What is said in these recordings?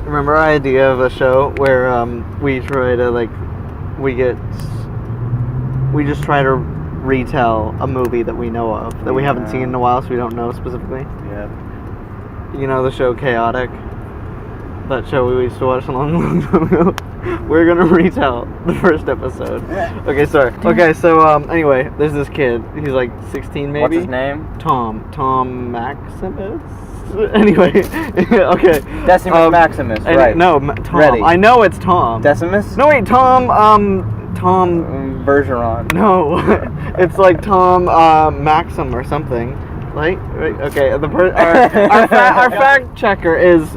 Remember our idea of a show where we try to we just try to retell a movie that we know of that we haven't seen in a while, so we don't know specifically. Yeah. You know the show Chaotic? That show we used to watch a long time ago. We're gonna retell the first episode. Okay, sorry. Okay, so anyway, there's this kid. He's like 16 maybe. What's his name? Tom Maximus. Anyway, okay. Decimus Maximus, right? No, Tom. Ready. I know it's Tom. Decimus? No, wait, Tom. Bergeron. No, it's like Tom Maxim or something. Right? Okay. Our fact checker is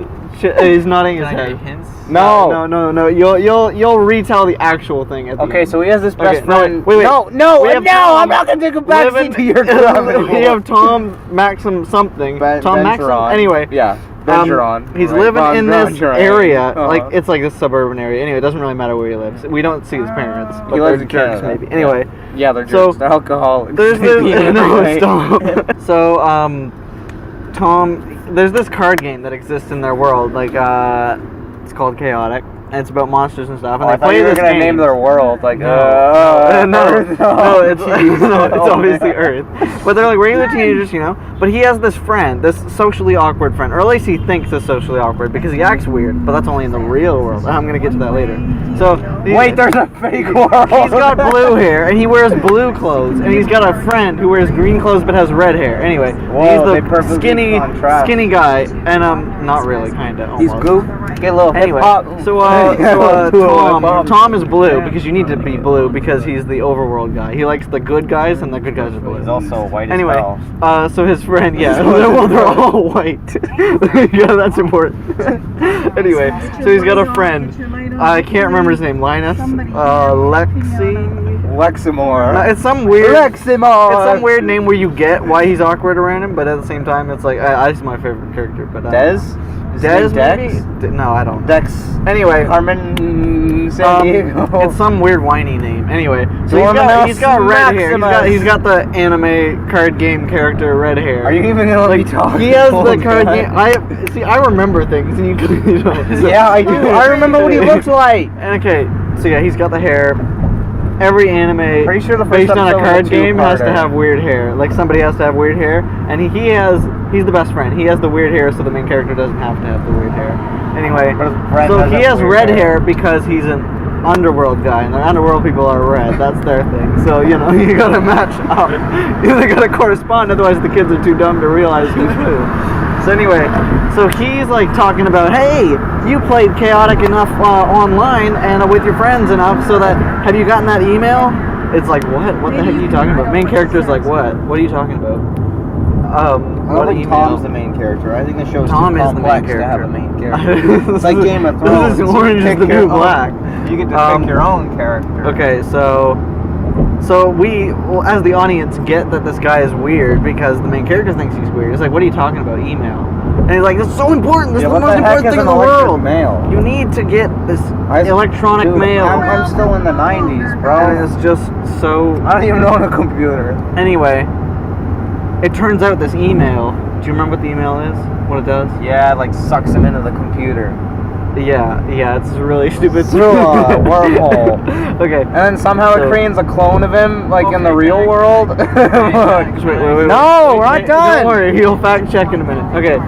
nodding his head. Hints? No. You'll retell the actual thing at the Okay, end. so he has this best friend. Wait. No, I'm not gonna take a backseat to your club anymore. We have Tom Maxim something. Tom Maxim. Anyway. Yeah. Bergeron. He's living in this area, like it's like this suburban area. Anyway, it doesn't really matter where he lives. We don't see his parents, but He lives they're in jerks Canada. maybe. Anyway, Yeah, they're so jerks. They're alcoholics. there's this. No, stop. So Tom, there's this card game that exists in their world, like it's called Chaotic, and it's about monsters and stuff. And I they thought play you were this gonna game. name their world like No, it's obviously Earth. But they're like regular teenagers, you know. But he has this friend, this socially awkward friend, or at least he thinks is socially awkward because he acts weird. But that's only in the real world. I'm gonna get to that later. So Wait, there's a fake world. he's got blue hair and he wears blue clothes, and he's got a friend who wears green clothes but has red hair. Anyway, Whoa, they he's perfectly the contrast. skinny guy, and not really, kinda. He's almost. goof. Get a little Anyway, hip hop. Tom is blue because you need to be blue because he's the overworld guy. He likes the good guys, and the good guys are blue. He's also white Anyway, as hell. so his friend, well, they're all white. Yeah, that's important. Anyway, so he's got a friend. I can't remember his name. Linus, Leximore. It's some weird. Leximore. It's some weird name where you get why he's awkward around him, but at the same time, it's like he's my favorite character. But Dez? Dex? Dex? No, I don't. Dex. Anyway, Carmen San Diego. it's some weird whiny name. Anyway, so Dormouse he's got red hair. Maximus. He's got the anime card game character red hair. Are you even gonna let me talk? He has the card game. I remember things, and you don't. So, Yeah, I do. I remember what he looks like. And okay, so yeah, he's got the hair. Every anime Pretty sure the first based on a episode was card a game has to two-parter. have weird hair. Like somebody has to have weird hair, and he's the best friend. He has the weird hair, so the main character doesn't have to have the weird hair. Anyway, But his friend so has he that has weird red hair. hair because he's an underworld guy, and the underworld people are red. That's their thing. So you gotta match up. They gotta correspond. Otherwise, the kids are too dumb to realize who's who. So anyway, so he's like talking about, hey, you played Chaotic enough online and with your friends enough, so that have you gotten that email? It's like, what? What the heck are you talking about? Main character's like, what? What are you talking about? I What don't think email? Tom's the main character. I think the show's Tom too is the main complex to have a character. main character. It's like Game of Thrones. This is Orange is the New Black. You get to pick your own character. Okay, so we, as the audience, get that this guy is weird because the main character thinks he's weird. It's like, what are you talking about? Email. And he's like, this is so important. This is the most important thing in the world. Mail? You need to get this electronic Dude, mail. I'm still in the 90s, And bro. it's just so... I don't even own a computer. Anyway, it turns out this email... Do you remember what the email is? What it does? Yeah, it like sucks him into the computer. Yeah, it's really stupid. Through a wormhole. Okay. And then somehow it creates a clone of him, like in the real world. Wait. No, we're not done. Don't worry, he'll fact check in a minute. Okay,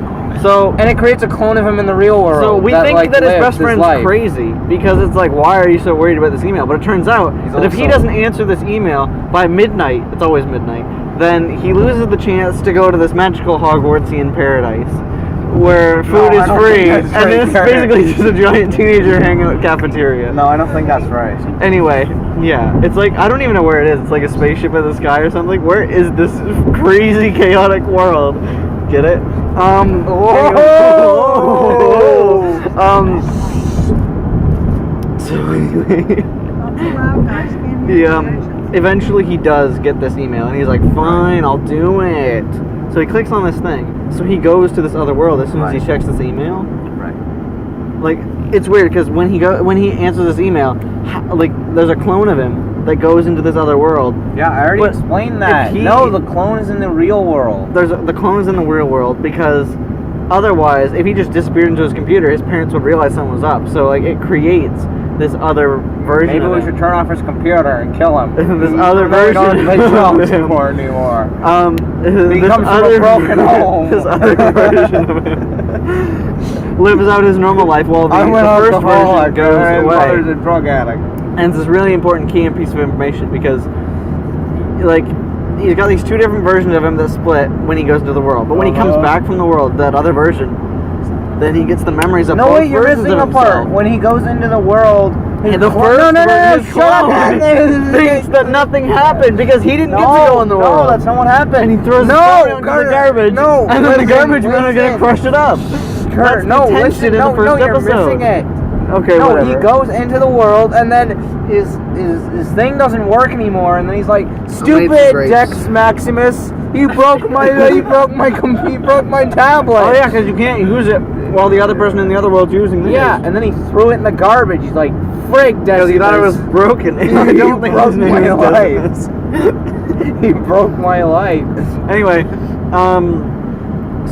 so... And it creates a clone of him in the real world. So we think like, that his lives best friend's life. crazy because it's like, why are you so worried about this email? But it turns out that if he doesn't answer this email by midnight, it's always midnight, then he loses the chance to go to this magical Hogwartsian paradise where food is free, and it's basically just a giant teenager hangout cafeteria. No, I don't think that's right. Anyway, yeah, it's like, I don't even know where it is. It's like a spaceship in the sky or something. Where is this crazy, chaotic world? Get it? So anyway, eventually he does get this email, and he's like, fine, I'll do it. So he clicks on this thing. So he goes to this other world as soon as he checks this email. Right. Like, it's weird because when he answers this email, like, there's a clone of him that goes into this other world. Yeah, I already explained that. No, the clone is in the real world. The clone is in the real world because otherwise, if he just disappeared into his computer, his parents would realize something was up. So like it creates this other version. Maybe of we him. should turn off his computer and kill him. This other version Don't play of drums him. anymore. He comes from a broken home. This other version of him lives out his normal life while the first version goes away. Father's a drug addict. And it's this really important key and piece of information because, like, he's got these two different versions of him that split when he goes into the world. But when he comes back from the world, that other version, then he gets the memories of both No, wait, you're versions missing of a part. himself. When he goes into the world, And the first version, his clone thinks that nothing happened because he didn't get to go in the world. No, that's not what happened. And he throws his phone into the garbage. No, and then the garbage men are going to crush it up. Kurt, no, listen, no, you're episode. missing it. Okay, no, whatever. he goes into the world, and then his thing doesn't work anymore, and then he's like, "Stupid Dex Maximus, you broke my tablet." Oh yeah, because you can't use it while the other person in the other world's using this. Yeah, and then he threw it in the garbage. He's like, "Frig, Dex." Because he thought it was broken. I don't think his name is Decimus. He broke my life. Anyway,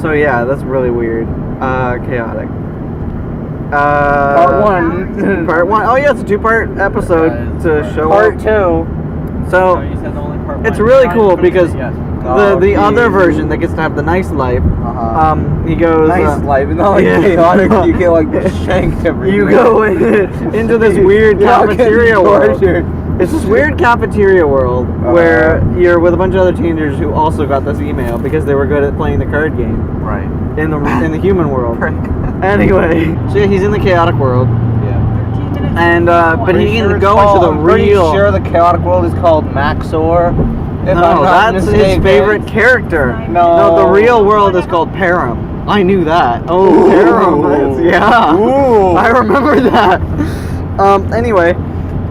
so yeah, that's really weird. Chaotic. Part 1. Part 1. Oh yeah, it's a 2-part episode to show Part up. 2. So it's really cool because the other version that gets to have the nice life, he goes nice life, not like chaotic. You get like shanked every You go into this weird cafeteria world. It's this weird cafeteria world where you're with a bunch of other teenagers who also got this email because they were good at playing the card game. Right. In the human world. Anyway, so yeah, he's in the chaotic world. Yeah. And but he can go into the real. Pretty sure the chaotic world is called Maxor. No, that's his favorite character. No, the real world is called Param. I knew that. Oh, Param. Yeah. Ooh. I remember that. Anyway.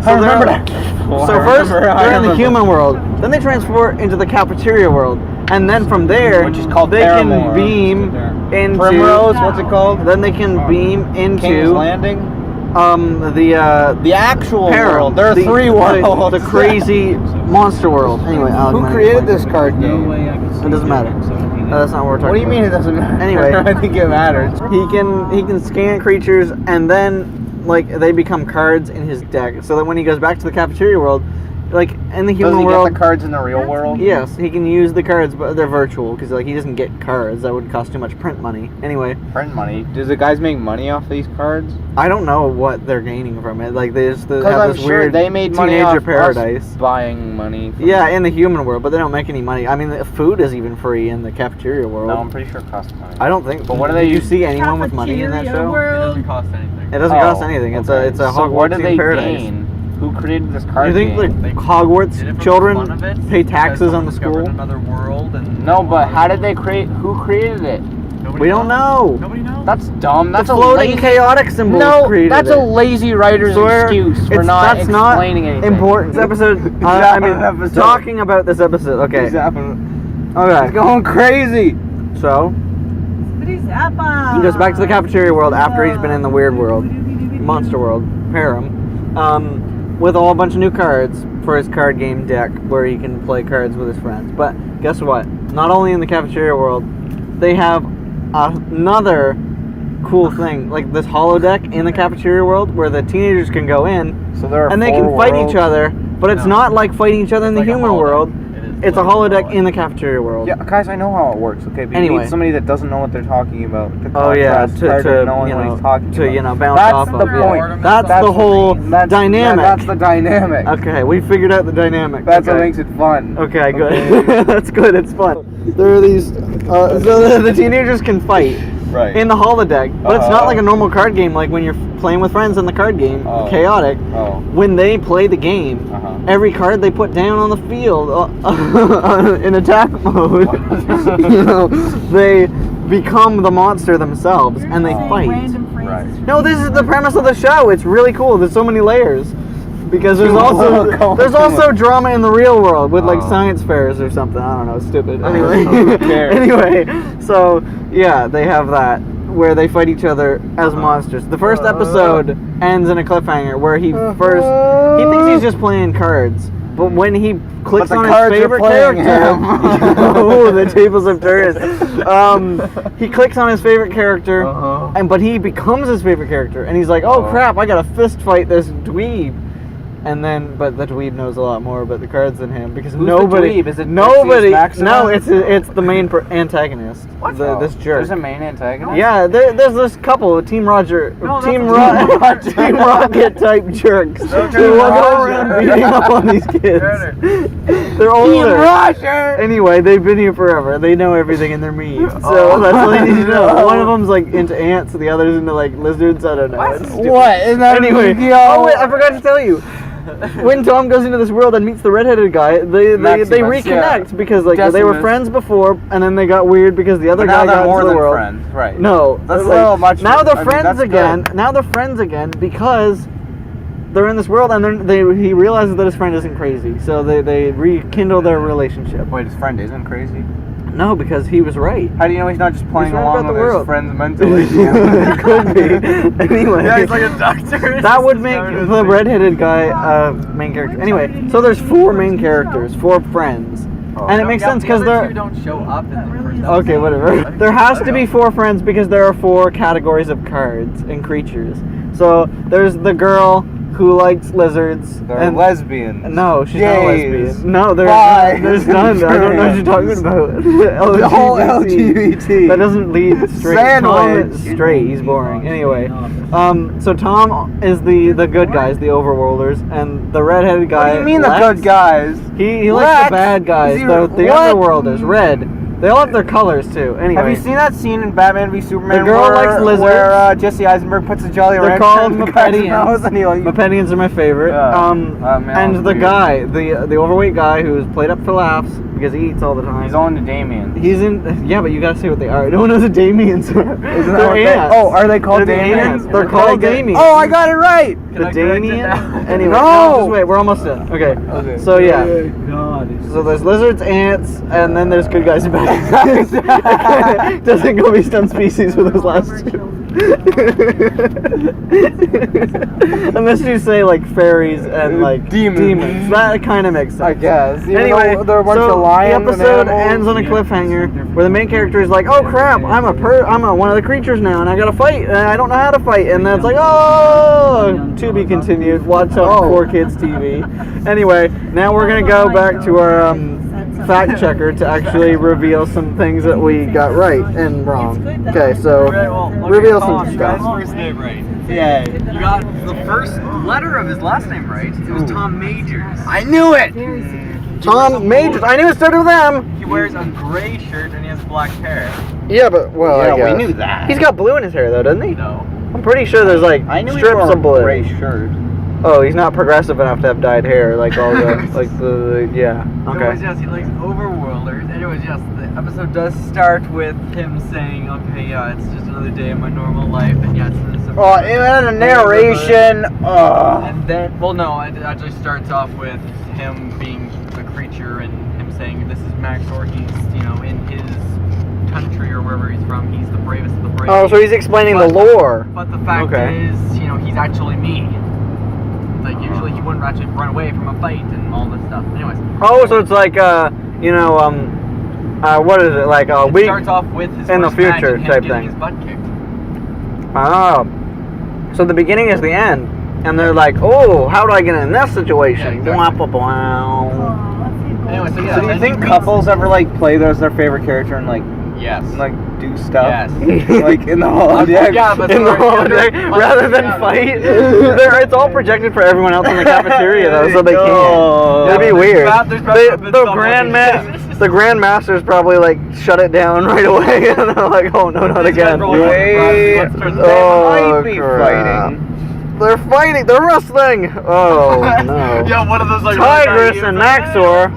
So I remember that. So first, they're in the human world. Then they transport into the cafeteria world. And then from there, which is called they Paramore. can beam into... Primrose, what's it called? Then they can beam into... King's Landing? The actual Param, world. There are 3 worlds. The crazy monster world. Anyway, who created this card game? It doesn't matter. That's not what we're talking about. What do you mean it doesn't matter? Anyway. I think it matters. He can scan creatures and then, like, they become cards in his deck. So that when he goes back to the cafeteria world, like, in the human world... Does he get the cards in the real world? Yes, he can use the cards, but they're virtual, because, like, he doesn't get cards. That would cost too much print money. Anyway. Print money? Does the guys make money off these cards? I don't know what they're gaining from it. Like, they just have I'm this sure weird they made money teenager off paradise. Us buying money. Yeah, in the human world, but they don't make any money. I mean, the food is even free in the cafeteria world. No, I'm pretty sure it costs money. I don't think. But what do they you use? see anyone with money in that show? It doesn't cost anything. It doesn't cost anything. It's a so Hogwarts what do they paradise. gain? Who created this card You think game? like Hogwarts children pay taxes on the school? Another world and No, but how did they create? Who created it? We don't know. Nobody knows. That's dumb. That's The a floating lazy... chaotic symbol. No, created that's it. a lazy writer's excuse for not that's explaining not anything. important. This episode. I mean, talking about this episode. Okay. Okay. It's going crazy. So he goes back to the cafeteria world after he's been in the weird world, monster world, Param, with a whole bunch of new cards for his card game deck where he can play cards with his friends. But guess what? Not only in the cafeteria world, they have another cool thing, like this holodeck in the cafeteria world where the teenagers can go in So there are and they can fight each other, but it's not like fighting each other in the like a human holodeck. world. It's a holodeck in the cafeteria world. Yeah, guys, I know how it works. Okay, but you Anyway. need somebody that doesn't know what they're talking about. To Oh yeah, contrast Carter to knowing you what know, he's talking to about. bounce That's off the of. Yeah. point. That's the whole dynamic. That's the dynamic. Okay, we figured out the dynamic. That's okay. what makes it fun. Okay, good. That's good. It's fun. There are these, so the teenagers can fight Right. in the holodeck, but it's not like a normal card game. Like when you're playing with friends in the card game, chaotic. Oh. When they play the game, every card they put down on the field in attack mode, you know, they become the monster themselves and they fight. Right. No, this is the premise of the show. It's really cool. There's so many layers. Because there's also drama in the real world with like science fairs or something. I don't know, stupid. Anyway, Who cares? anyway, so yeah, they have that where they fight each other as monsters. The first episode ends in a cliffhanger where he thinks he's just playing cards, but when he clicks the on his cards are favorite playing character, him. oh, the tables have turned. He clicks on his favorite character, but he becomes his favorite character, and he's like, "Oh crap, I gotta fist fight this dweeb." And then, but the dweeb knows a lot more about the cards than him because Who's nobody, the dweeb? Is it nobody, Maximus? no, it's the main antagonist. What? This jerk. There's a main antagonist? Yeah, there's this couple, Team Roger, No, Team that's a Team Rocket type jerks who walk around beating up on these kids. They're older. Roger! Anyway, they've been here forever. They know everything and they're mean. So that's all you need to know. One of them's like into ants, the other's into like lizards. I don't know. What? It's stupid. What? Isn't that Anyway, Yu-Gi-Oh? oh wait, I forgot to tell you. When Tom goes into this world and meets the redheaded guy, they Maximus, reconnect because like they were Decimus. friends before, and then they got weird because the other But guy now they're got more into the than world. friends, right? No, That's like, so much. now they're I mean, friends that's again. good. Now they're friends again because they're in this world, and he realizes that his friend isn't crazy, so they rekindle their relationship. Wait, his friend isn't crazy? No, because he was right. How do you know he's not just playing right along about with the his world. friends mentally? It could be. Anyway. Yeah, he's like a doctor. That would make the redheaded guy main character. Anyway, so there's 4 main characters, 4 friends. And it makes sense because they're... don't show up in the first Okay, whatever. There has to be 4 friends because there are 4 categories of cards and creatures. So there's the girl who likes lizards. They're lesbians. No, she's not a Gays. lesbian. No, Bi. there's none. I don't know what you're talking about. The whole LGBT. That doesn't lead straight. Tom is Sandwich. straight. He's boring. Anyway, so Tom is the good guys, the overworlders, and the redheaded guy. What do you mean Lex, the good guys? He likes Lex? the bad guys, Is he- the what? underworlders. Red. They all have their colors too. Anyway. Have you seen that scene in Batman v Superman The girl likes lizards. where Jesse Eisenberg puts a Jolly They're Rancher called in the guy's nose Mepedians. and he like... Mepedians are my favorite. Yeah. Man, and the weird. guy, the overweight guy who's played up for laughs because he eats all the time. He's on to Damien. He's in. Yeah, but you gotta say what they are. No one knows what Damians are. Isn't that They're what they... ants. Oh, are they called They're the Damians? ants. They're Did called I get- Damians. Oh, I got it right! The I correct it Damien. now? Anyway, No! just wait. We're almost done. Okay. Okay. So yeah. God. So there's lizards, ants, and then there's good guys and bad guys. Doesn't go based on species for those last 2. Unless you say like fairies and like Demons. That kind of makes sense. I guess. Even Anyway, though there are a bunch so of lions the episode and animals. ends on a cliffhanger where the main character is like, "Oh crap, I'm one of the creatures now, and I gotta fight, and I don't know how to fight." And then it's like, "Oh, to be continued." Watch out for Kids TV. Anyway, now we're gonna go back to our fact checker to actually reveal some things that we got right and wrong. Okay, so reveal some stuff. First name right. Yeah. You got the first letter of his last name right. It was Tom Majors. I knew it! Tom Majors. I knew it started with M. He wears a gray shirt and he has black hair. Yeah, but I we guess. knew that. He's got blue in his hair though, doesn't he? No. I'm pretty sure there's like I knew he strips wore of a blue. gray shirt. Oh, he's not progressive enough to have dyed hair like all the yeah. Anyways, Okay. yes, he likes overworlders. Anyways, yes, the episode does start with him saying, "Okay, yeah, it's just another day in my normal life," and yes, it's a Oh, it had a narration. And then, well, no, it actually starts off with him being a creature and him saying, "This is Max, or he's, in his country or wherever he's from, he's the bravest of the brave." Oh, so he's explaining the lore. But the fact Okay. is, he's actually me. Like, usually he wouldn't actually run away from a fight and all this stuff. Anyways. Oh, so it's like what is it like a It week? starts off with his in the first match future and him type getting thing. his butt kicked. Oh, so the beginning is the end, and they're like, "Oh, how do I get in this situation?" Yeah, exactly. Blah, blah, blah. Anyway, so yeah. So do you then think he meets- couples ever like play as their favorite character and Yes. do stuff? Yes. Like in the holodeck? Yeah, but In the sorry, holodeck, yeah, rather than yeah. fight, it's all projected for everyone else in the cafeteria though, so they Oh. can't. That'd be there's weird. there's probably been The grandmasters probably like shut it down right away, and they're like, "Oh no, not again." Wait, Let's turn they this might be crap. fighting. They're fighting. They're wrestling. Oh no. Yeah, one of those like Tigress and Maxor.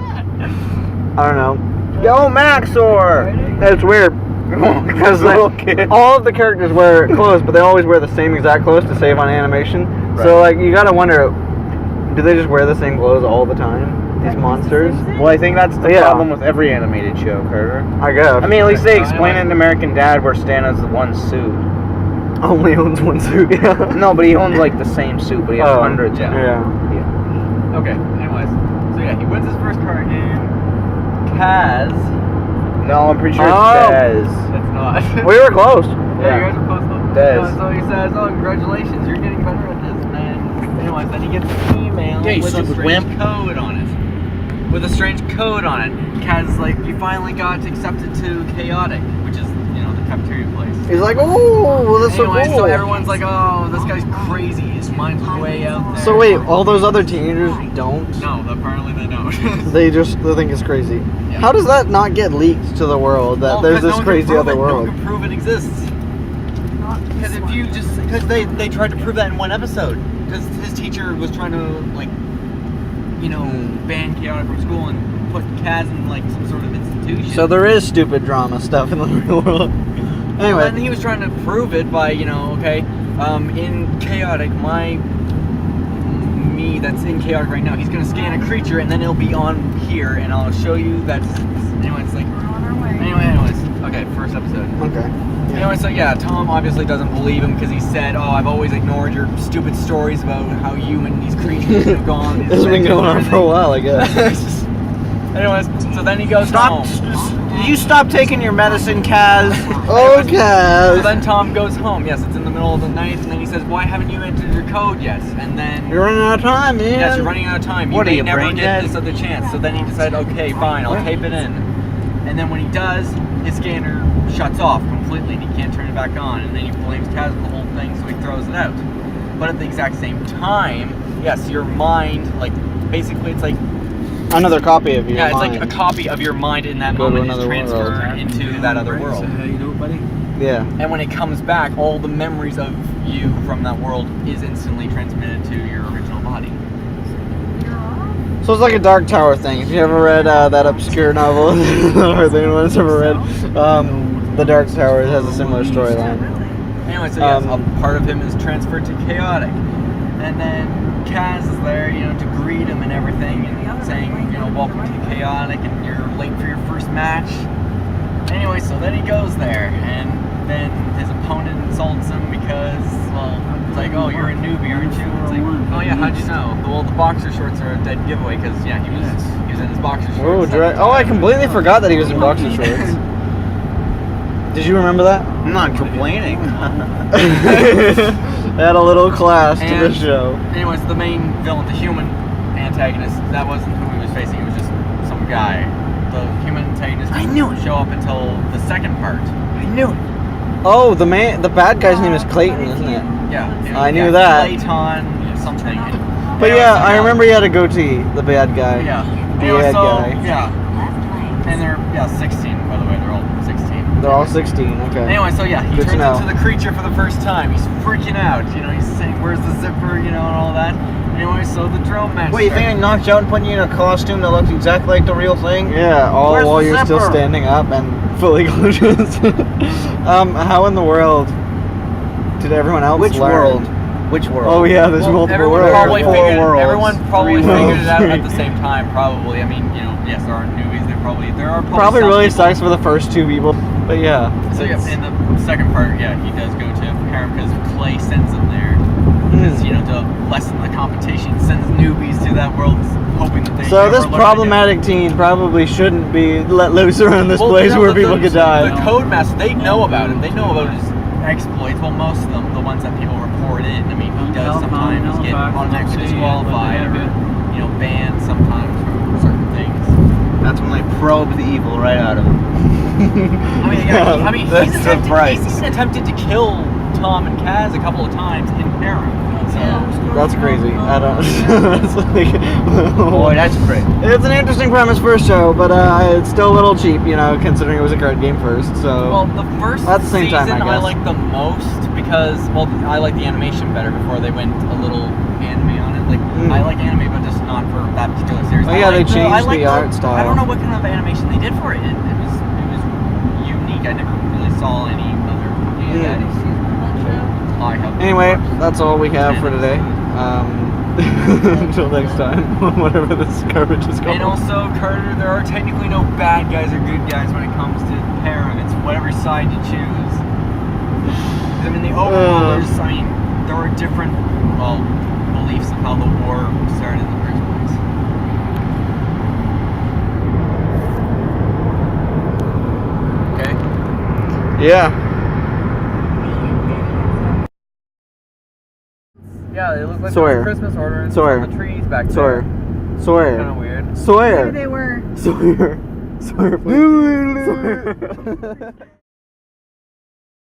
I don't know. Yo, Maxor! It's weird because all of the characters wear clothes, but they always wear the same exact clothes to save on animation. So like you gotta wonder, do they just wear the same clothes all the time? These monsters? Well, I think that's the Yeah. problem with every animated show, Carter. I guess. I mean, at least they explain it in American Dad where Stan has the one suit. only owns one suit. Yeah. No, but he owns like the same suit, but he has hundreds of them. Yeah. Okay, anyways. So yeah, he wins his first card game. Kaz. No, I'm pretty sure Oh. it says. It's not. We were close. Yeah, you guys are close though. Des. So he says, "Oh, congratulations, you're getting better at this." And then, anyways, then he gets an email Yeah, you with a stupid strange wimp. code on it. With a strange code on it. Kaz is like, "You finally got accepted to Chaotic," which is, the cafeteria place. He's like, oh, that's Anyway, so cool. so everyone's like, "Oh, this guy's crazy. His mind's way out there." So wait, all those other teenagers don't? No, apparently they don't. They think it's crazy. Yeah. How does that not get leaked to the world that Well, there's 'cause no this one can crazy prove other it. world? No one can prove it exists. Because they tried to prove that in one episode. Because his teacher was trying to ban Chaotic from school and put Kaz in some sort of institution. So there is stupid drama stuff in the real world. Anyway, And he was trying to prove it by in Chaotic, me that's in Chaotic right now, he's gonna scan a creature and then it'll be on here and I'll show you that's anyways, okay, first episode. okay. Anyway, so yeah, Tom obviously doesn't believe him because he said, "Oh, I've always ignored your stupid stories about how you and these creatures have gone." This has been going on for a while, I guess. Anyways, so then he goes Stop. home. Did you stop taking your medicine, Kaz? Oh, So Kaz. then Tom goes home. Yes, it's in the middle of the night, and then he says, "Why haven't you entered your code yet?" And then You're running out of time, man. yes, you're running out of time. What are may you, never brain get dead? this other chance. So then he decided, okay, fine, I'll tape it in. And then when he does, his scanner shuts off completely, and he can't turn it back on. And then he blames Kaz for the whole thing, so he throws it out. But at the exact same time, yes, your mind, basically, it's like Another copy of your yeah, mind. it's like a copy of your mind in that Go to moment is another transferred world. into that other world. How you doing, buddy? Yeah. And when it comes back, all the memories of you from that world is instantly transmitted to your original body. So it's like a Dark Tower thing. If you ever read that obscure novel, or if anyone's ever read, The Dark Tower has a similar storyline. Anyway, so yes, a part of him is transferred to Chaotic. And then Kaz is there, to greet him and everything, and saying, welcome to Chaotic, and you're late for your first match. Anyway, so then he goes there, and then his opponent insults him because, it's like, "Oh, you're a newbie, aren't you?" It's like, "Oh yeah, how'd you know?" Well, the boxer shorts are a dead giveaway because he was in his boxer shorts. Oh, I completely forgot that he was in boxer shorts. Did you remember that? I'm not complaining. Add a little class to the And- show. Anyways, the main villain, the human antagonist, that wasn't who he was facing. It was just some guy. The human antagonist I knew it. didn't show up until the second part. I knew it. Oh, the bad guy's name is Clayton, isn't it? Yeah, I knew that. Clayton something. But yeah, I remember he had a goatee, the bad guy. Yeah. The Anyway, bad so guy. yeah, and they're 16 by the way. They're all 16. They're all 16, okay. Anyway, so yeah, he Good to turns know. into the creature for the first time. He's freaking out. He's saying, "Where's the zipper?" And all that. Anyway, so the drone match. Wait, you think I knocked you out and put you in a costume that looks exactly like the real thing? Yeah, all Where's while the you're still zipper? standing up and fully conscious. How in the world did everyone else Which learn? world? Which world? Oh yeah, there's Well, multiple everyone worlds. probably Four figured, worlds. everyone probably Three figured it out worlds. at the same time. Probably. I mean, yes, there are newbies. There are Probably some really people. sucks for the first two people, but yeah. So yeah, in the second part, yeah, he does go to Harem because Clay sends him there. Hmm. Because to lessen the competition, sends newbies to that world, hoping that they. So never this learn problematic teen probably shouldn't be let loose around this again. place no, where the- people the- could die. The Codemaster, they know about him. They know about his exploits. Well, most of them, the ones that people report in. I mean, he does sometimes get automatically disqualified or banned sometimes from certain things. That's when they probe the evil right out of him. I mean, he's That's the attempted, price. he's even attempted to kill Tom and Kaz a couple of times in Harem. So, That's crazy. I don't. That's like, Boy, that's great. It's an interesting premise for a show, but it's still a little cheap, considering it was a card game first. So. well, the first At the same season time, I guess. like the most because, I like the animation better before they went a little anime on it. Like, I like anime, but just not for that particular series. Oh, yeah, they changed I like the art style. I don't know what kind of animation they did for it. It was unique. I never really saw any other Anyway, that's all we have for today. Until next time, whatever this garbage is called. And also, Carter, there are technically no bad guys or good guys when it comes to Harem. It's whatever side you choose. I mean, the overworlders, there are different, beliefs of how the war started in the first place. Yeah. Yeah, they look like Sawyer. those Christmas ornaments Sawyer. on the trees back there. Sawyer. Sawyer. Kind of weird. Sawyer. Maybe they were. Sawyer. Sawyer. Please. Sawyer.